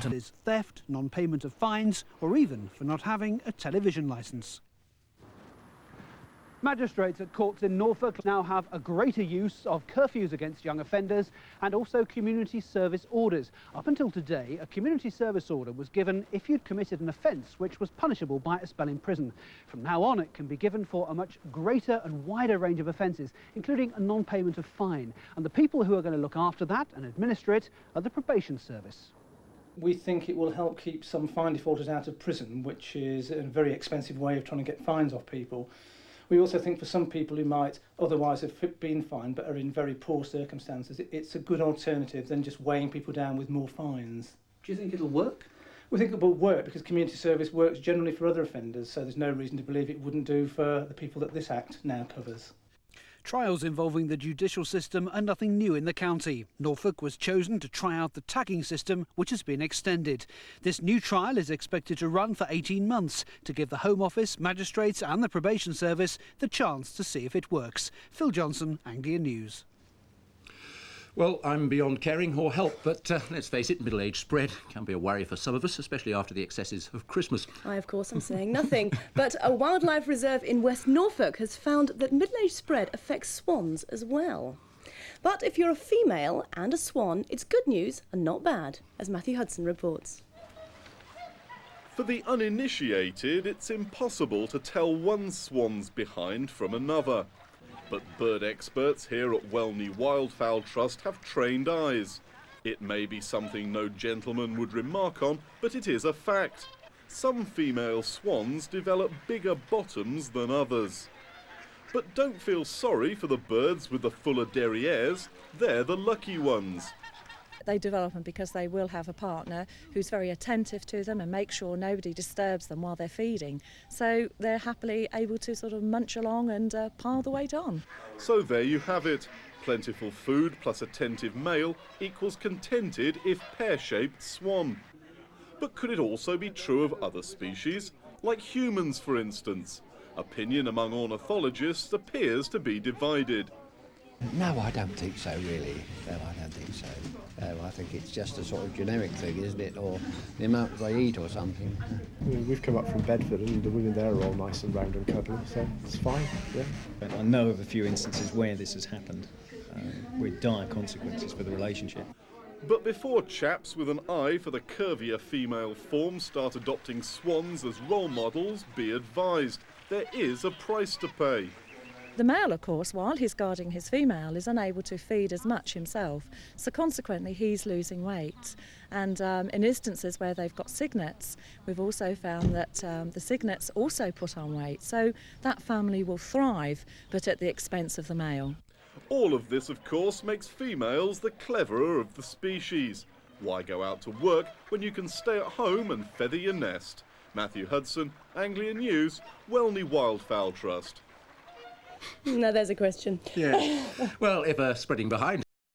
is theft, non-payment of fines, or even for not having a television licence. Magistrates at courts in Norfolk now have a greater use of curfews against young offenders and also community service orders. Up until today, a community service order was given if you'd committed an offence which was punishable by a spell in prison. From now on, it can be given for a much greater and wider range of offences, including a non-payment of fine. And the people who are going to look after that and administer it are the probation service. We think it will help keep some fine defaulters out of prison, which is a very expensive way of trying to get fines off people. We also think for some people who might otherwise have been fined but are in very poor circumstances, it's a good alternative than just weighing people down with more fines. Do you think it'll work? We think it will work because community service works generally for other offenders, so there's no reason to believe it wouldn't do for the people that this Act now covers. Trials involving the judicial system are nothing new in the county. Norfolk was chosen to try out the tagging system, which has been extended. This new trial is expected to run for 18 months to give the Home Office, magistrates and the probation service the chance to see if it works. Phil Johnson, Anglia News. Well, I'm beyond caring or help, but let's face it, middle-age spread can be a worry for some of us, especially after the excesses of Christmas. I, of course, am saying nothing. But a wildlife reserve in West Norfolk has found that middle-age spread affects swans as well. But if you're a female and a swan, it's good news and not bad, as Matthew Hudson reports. For the uninitiated, it's impossible to tell one swan's behind from another. But bird experts here at Welney Wildfowl Trust have trained eyes. It may be something no gentleman would remark on, but it is a fact. Some female swans develop bigger bottoms than others. But don't feel sorry for the birds with the fuller derrieres, they're the lucky ones. They develop them because they will have a partner who's very attentive to them and make sure nobody disturbs them while they're feeding. So they're happily able to sort of munch along and pile the weight on. So there you have it. Plentiful food plus attentive male equals contented if pear-shaped swan. But could it also be true of other species, like humans for instance? Opinion among ornithologists appears to be divided. No, I don't think so, really. No, I don't think so. I think it's just a sort of generic thing, isn't it? Or the amount they eat or something. We've come up from Bedford and the women there are all nice and round and cuddly, so it's fine, yeah. But I know of a few instances where this has happened, with dire consequences for the relationship. But before chaps with an eye for the curvier female form start adopting swans as role models, be advised, there is a price to pay. The male, of course, while he's guarding his female, is unable to feed as much himself, so consequently he's losing weight. And in instances where they've got cygnets, we've also found that the cygnets also put on weight, so that family will thrive, but at the expense of the male. All of this, of course, makes females the cleverer of the species. Why go out to work when you can stay at home and feather your nest? Matthew Hudson, Anglia News, Welney Wildfowl Trust. Now there's a question. Yeah. Well, if spreading behind